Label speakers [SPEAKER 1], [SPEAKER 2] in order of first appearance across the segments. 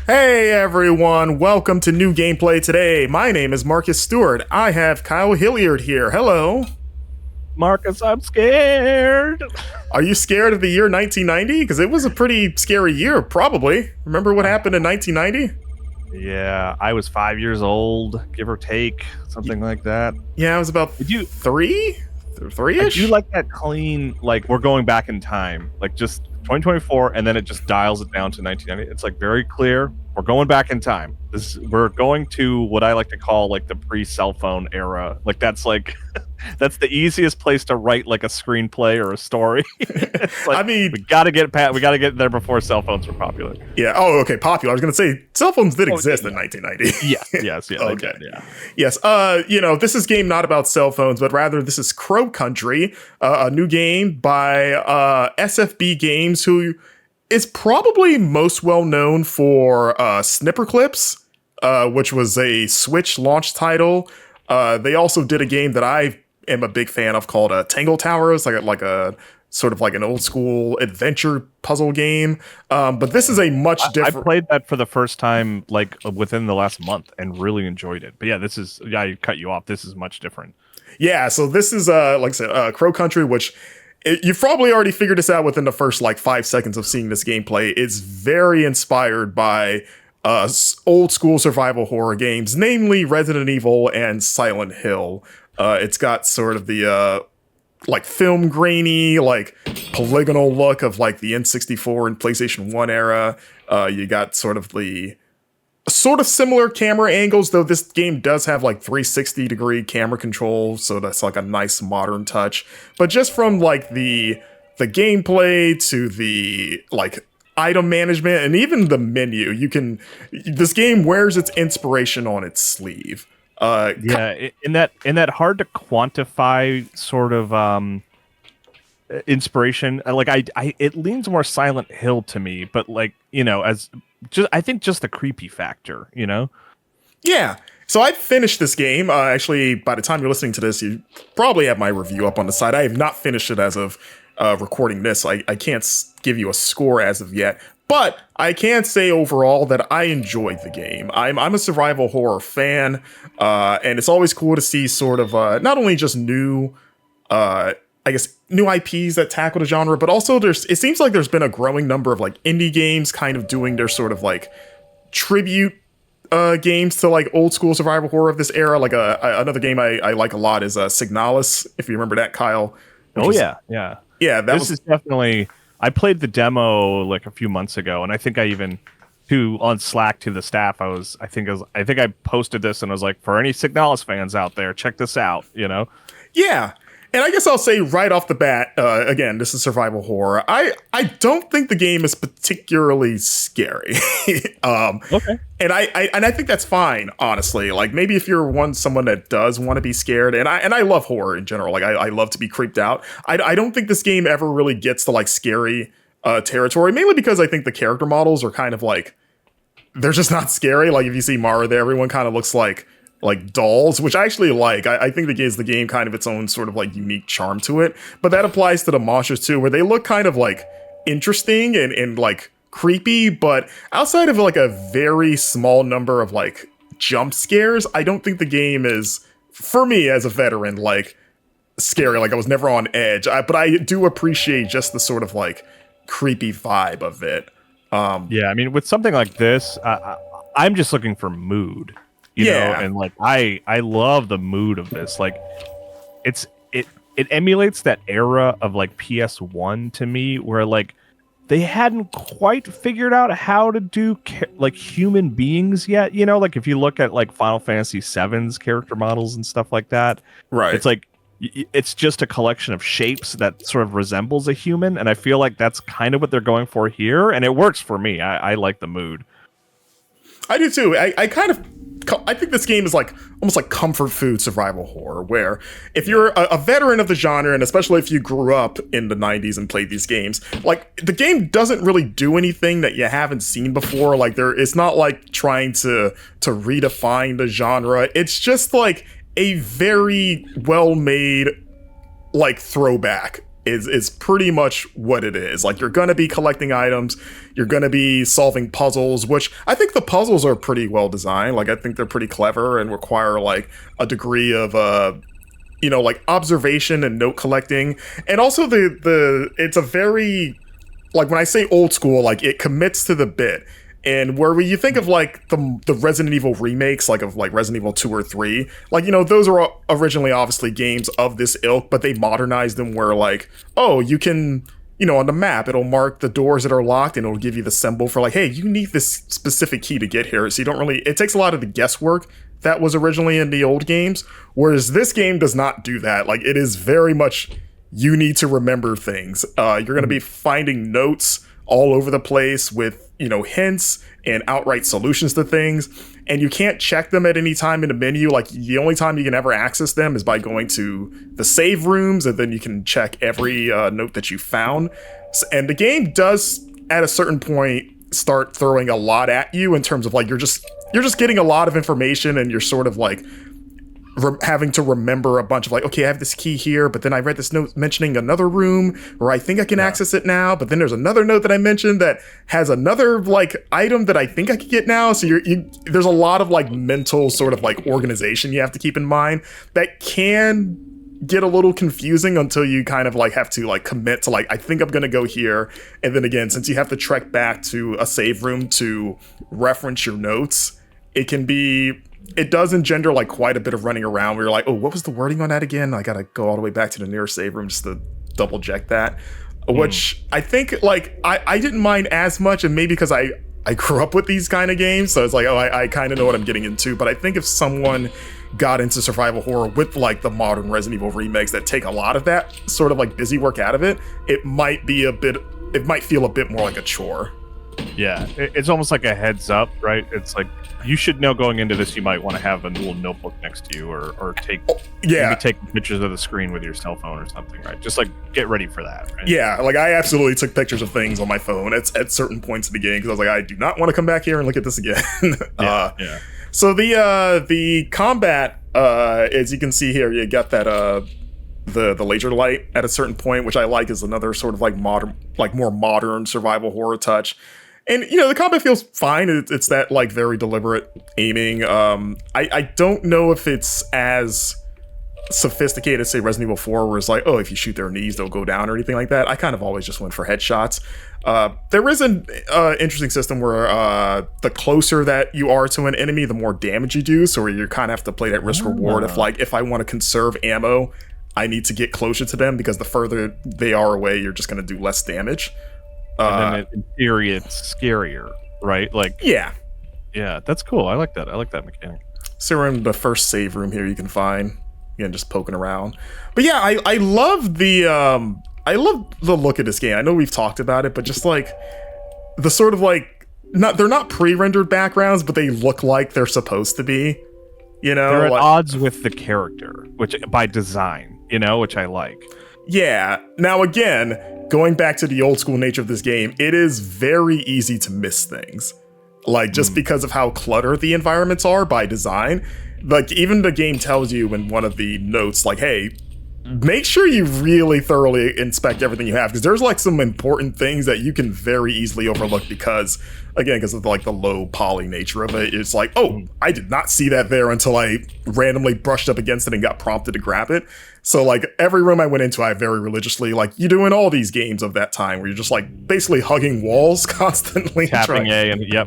[SPEAKER 1] Hey everyone, welcome to New Gameplay Today. My name is Marcus Stewart. I have Kyle Hilliard here. Hello.
[SPEAKER 2] Marcus, I'm scared.
[SPEAKER 1] Are you scared of the year 1990? Because it was a pretty scary year, probably. Remember what happened in 1990?
[SPEAKER 2] Yeah, I was 5 years old, give or take, something like that.
[SPEAKER 1] Yeah, it was about
[SPEAKER 2] Did you
[SPEAKER 1] three-ish?
[SPEAKER 2] I do like that clean, like we're going back in time, like just 2024, and then it just dials it down to 1990. It's like very clear. We're going back in time. We're going to what I like to call like the pre-cell phone era. Like that's that's the easiest place to write like a screenplay or a story. It's like,
[SPEAKER 1] I mean,
[SPEAKER 2] we gotta get there before cell phones were popular.
[SPEAKER 1] yeah. Oh, okay. Popular. I was going to say cell phones did exist in 1990.
[SPEAKER 2] Yes.
[SPEAKER 1] Okay.
[SPEAKER 2] Did, yeah.
[SPEAKER 1] Yes. This is a game not about cell phones, but rather this is Crow Country, a new game by SFB Games, who is probably most well known for Snipperclips, which was a Switch launch title. They also did a game that I am a big fan of called Tangle Towers, like a sort of like an old school adventure puzzle game. But this is a much different.
[SPEAKER 2] I played that for the first time like within the last month and really enjoyed it. But yeah, I cut you off. This is much different.
[SPEAKER 1] Yeah, so this is like I said, Crow Country, which you've probably already figured this out within the first like 5 seconds of seeing this gameplay. It's very inspired by old school survival horror games, namely Resident Evil and Silent Hill. It's got sort of the like film grainy, like polygonal look of like the N64 and PlayStation 1 era. You got sort of similar camera angles, though this game does have like 360-degree camera control, so that's like a nice modern touch. But just from like the gameplay to the like item management and even the menu, this game wears its inspiration on its sleeve.
[SPEAKER 2] In that hard to quantify sort of inspiration, like it leans more Silent Hill to me, but like, I think just the creepy factor,
[SPEAKER 1] Yeah. So I finished this game. Actually, by the time you're listening to this, you probably have my review up on the site. I have not finished it as of recording this. I can't give you a score as of yet, but I can say overall that I enjoyed the game. I'm a survival horror fan, and it's always cool to see sort of not only just new IPs that tackle the genre, but also it seems like there's been a growing number of like indie games kind of doing their sort of like tribute games to like old school survival horror of this era. Like another game I like a lot is Signalis, if you remember that, Kyle.
[SPEAKER 2] Yeah.
[SPEAKER 1] This
[SPEAKER 2] is definitely. I played the demo like a few months ago, and I think I even on Slack to the staff. I think I posted this and I was like, for any Signalis fans out there, check this out.
[SPEAKER 1] Yeah. And I guess I'll say right off the bat, again, this is survival horror. I don't think the game is particularly scary.
[SPEAKER 2] Okay.
[SPEAKER 1] And I think that's fine, honestly. Like maybe if you're someone that does want to be scared, and I love horror in general. Like I love to be creeped out. I don't think this game ever really gets to like scary territory, mainly because I think the character models are kind of like, they're just not scary. Like if you see Mara there, everyone kind of looks like dolls, which I actually like. I think that gives the game kind of its own sort of like unique charm to it. But that applies to the monsters too, where they look kind of like interesting and like creepy, but outside of like a very small number of like jump scares, I don't think the game is, for me as a veteran, like scary. Like I was never on edge. But I do appreciate just the sort of like creepy vibe of it.
[SPEAKER 2] Yeah, I mean, with something like this, I'm just looking for mood. You know, and like I love the mood of this. Like it emulates that era of like PS1 to me, where like they hadn't quite figured out how to do like human beings yet. Like if you look at like Final Fantasy VII's character models and stuff like that,
[SPEAKER 1] right?
[SPEAKER 2] It's like it's just a collection of shapes that sort of resembles a human, and I feel like that's kind of what they're going for here, and it works for me. I like the mood.
[SPEAKER 1] I do too. I think this game is like almost like comfort food survival horror, where if you're a veteran of the genre, and especially if you grew up in the 90s and played these games, like the game doesn't really do anything that you haven't seen before. Like it's not like trying to redefine the genre. It's just like a very well-made like throwback is pretty much what it is. Like, you're going to be collecting items, you're going to be solving puzzles, which I think the puzzles are pretty well designed. Like, I think they're pretty clever and require like a degree of like observation and note collecting. And also it's a very, like, when I say old school, like, it commits to the bit. And where you think of like the Resident Evil remakes, like of like Resident Evil 2 or 3, like, those are originally obviously games of this ilk, but they modernized them where like, oh, you can, on the map, it'll mark the doors that are locked and it'll give you the symbol for like, hey, you need this specific key to get here. So you don't really, it takes a lot of the guesswork that was originally in the old games. Whereas this game does not do that. Like, it is very much, you need to remember things. You're going to be finding notes all over the place with, hints and outright solutions to things. And you can't check them at any time in the menu. Like, the only time you can ever access them is by going to the save rooms, and then you can check every note that you found. And the game does, at a certain point, start throwing a lot at you in terms of like, you're just getting a lot of information, and you're sort of like having to remember a bunch of like, okay, I have this key here, but then I read this note mentioning another room, or I think I can access it now, but then there's another note that I mentioned that has another like item that I think I could get now. So there's a lot of like mental sort of like organization you have to keep in mind that can get a little confusing until you kind of like have to like commit to like, I think I'm gonna go here. And then again, since you have to trek back to a save room to reference your notes, it does engender like quite a bit of running around where you're like, oh, what was the wording on that again? I gotta go all the way back to the nearest save room just to double check that. Which I think like I didn't mind as much, and maybe because I grew up with these kind of games, so it's like, oh, I kind of know what I'm getting into. But I think if someone got into survival horror with like the modern Resident Evil remakes that take a lot of that sort of like busy work out of it, it might feel a bit more like a chore.
[SPEAKER 2] Yeah, it's almost like a heads up, right? It's like, you should know going into this, you might want to have a little notebook next to you, or maybe take pictures of the screen with your cell phone or something, right? Just like get ready for that, right?
[SPEAKER 1] Yeah, like I absolutely took pictures of things on my phone at certain points in the game because I was like, I do not want to come back here and look at this again.
[SPEAKER 2] Yeah.
[SPEAKER 1] So the combat, as you can see here, you got that the laser light at a certain point, which I like, is another sort of like more modern survival horror touch. And, the combat feels fine. It's that, like, very deliberate aiming. I don't know if it's as sophisticated as, say, Resident Evil 4, where it's like, oh, if you shoot their knees, they'll go down or anything like that. I kind of always just went for headshots. There is an interesting system where the closer that you are to an enemy, the more damage you do. So you kind of have to play that risk-reward. If I want to conserve ammo, I need to get closer to them, because the further they are away, you're just going to do less damage.
[SPEAKER 2] And then in theory, it's scarier, right? Like, yeah, that's cool. I like that mechanic.
[SPEAKER 1] So we're in the first save room here you can find, again, just poking around. But yeah, I love the look of this game. I know we've talked about it, but just like the sort of like, they're not pre-rendered backgrounds, but they look like they're supposed to be.
[SPEAKER 2] They're at odds with the character, which by design, which I like.
[SPEAKER 1] Yeah. Now again, going back to the old school nature of this game, it is very easy to miss things. Like, just because of how cluttered the environments are by design. Like, even the game tells you in one of the notes, like, hey, make sure you really thoroughly inspect everything you have, because there's like some important things that you can very easily overlook because of like the low poly nature of it. It's like, oh, I did not see that there until I randomly brushed up against it and got prompted to grab it. So like every room I went into, I very religiously, like you do in all these games of that time, where you're just like basically hugging walls constantly.
[SPEAKER 2] Tapping A and yeah.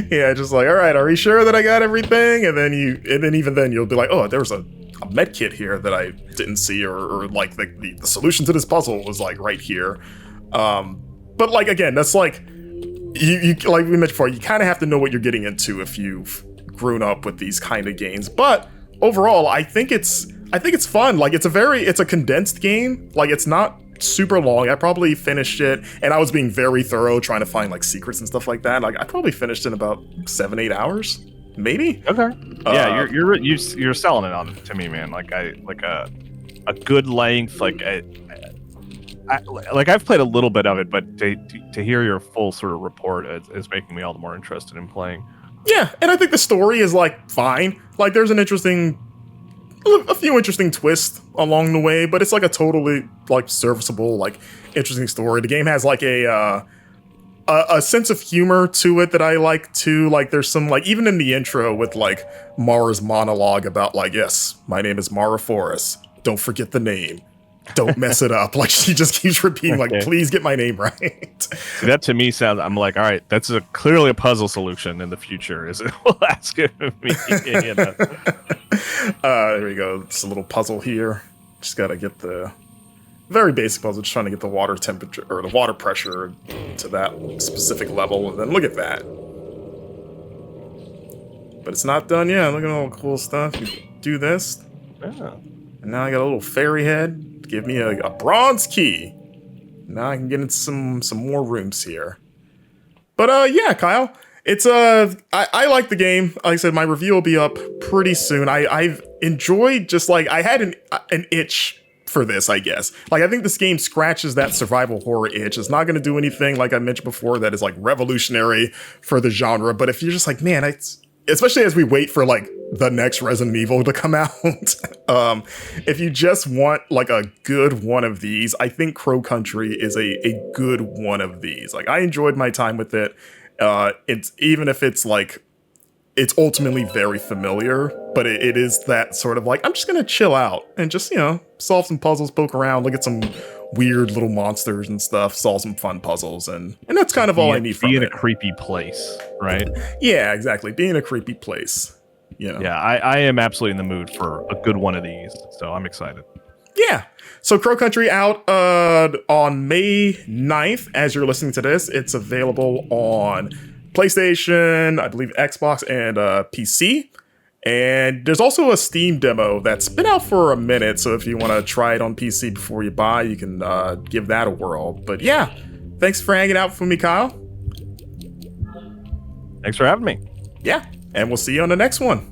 [SPEAKER 1] Yeah, just like, all right, are you sure that I got everything? And then even then you'll be like, oh, there's a med kit here that I didn't see, or like the solution to this puzzle was like right here. But like, again, that's like, you like we mentioned before, you kind of have to know what you're getting into if you've grown up with these kind of games. But overall, I think it's fun. Like, it's a condensed game. Like, it's not super long. I probably finished it, and I was being very thorough trying to find like secrets and stuff like that. Like, I probably finished in about 7-8 hours, maybe.
[SPEAKER 2] Okay. Yeah, you're selling it on to me, man. Like a good length. I've played a little bit of it, but to hear your full sort of report is making me all the more interested in playing.
[SPEAKER 1] Yeah, and I think the story is like fine. Like, there's an interesting a few interesting twists along the way, but it's like a totally like serviceable, like interesting story. The game has like a sense of humor to it that I like too. Like there's some like even in the intro with like Mara's monologue about like, yes, my name is Mara Forrest. Don't forget the name. Don't mess it up. Like she just keeps repeating, like, please get my name right.
[SPEAKER 2] See, that to me sounds. I'm like, all right, that's clearly a puzzle solution in the future. Is it? Will ask me. You know.
[SPEAKER 1] There we go. It's a little puzzle here. Just gotta get the very basic puzzle. Just trying to get the water temperature or the water pressure to that specific level, and then look at that. But it's not done yet. Look at all the cool stuff. You do this, and now I got a little fairy head. Give me a bronze key. Now I can get into some more rooms here. But yeah, Kyle, it's I like the game. Like I said, my review will be up pretty soon. I've enjoyed just like I had an itch for this, I guess. Like I think this game scratches that survival horror itch. It's not going to do anything like I mentioned before that is like revolutionary for the genre. But if you're just like, man, especially as we wait for like the next Resident Evil to come out, if you just want like a good one of these, I think Crow Country is a good one of these. Like I enjoyed my time with it. It's even if it's like it's ultimately very familiar, but it is that sort of like I'm just gonna chill out and just solve some puzzles, poke around, look at some weird little monsters and stuff, solve some fun puzzles, and that's kind of all I need from it.
[SPEAKER 2] Be in a creepy place, right?
[SPEAKER 1] Yeah, exactly. Be in a creepy place.
[SPEAKER 2] Yeah, I am absolutely in the mood for a good one of these, so I'm excited.
[SPEAKER 1] Yeah. So Crow Country out on May 9th. As you're listening to this, it's available on PlayStation, I believe Xbox, and PC. And there's also a Steam demo that's been out for a minute, so if you want to try it on PC before you buy, you can give that a whirl. But yeah, thanks for hanging out with me, Kyle.
[SPEAKER 2] Thanks for having me.
[SPEAKER 1] Yeah, and we'll see you on the next one.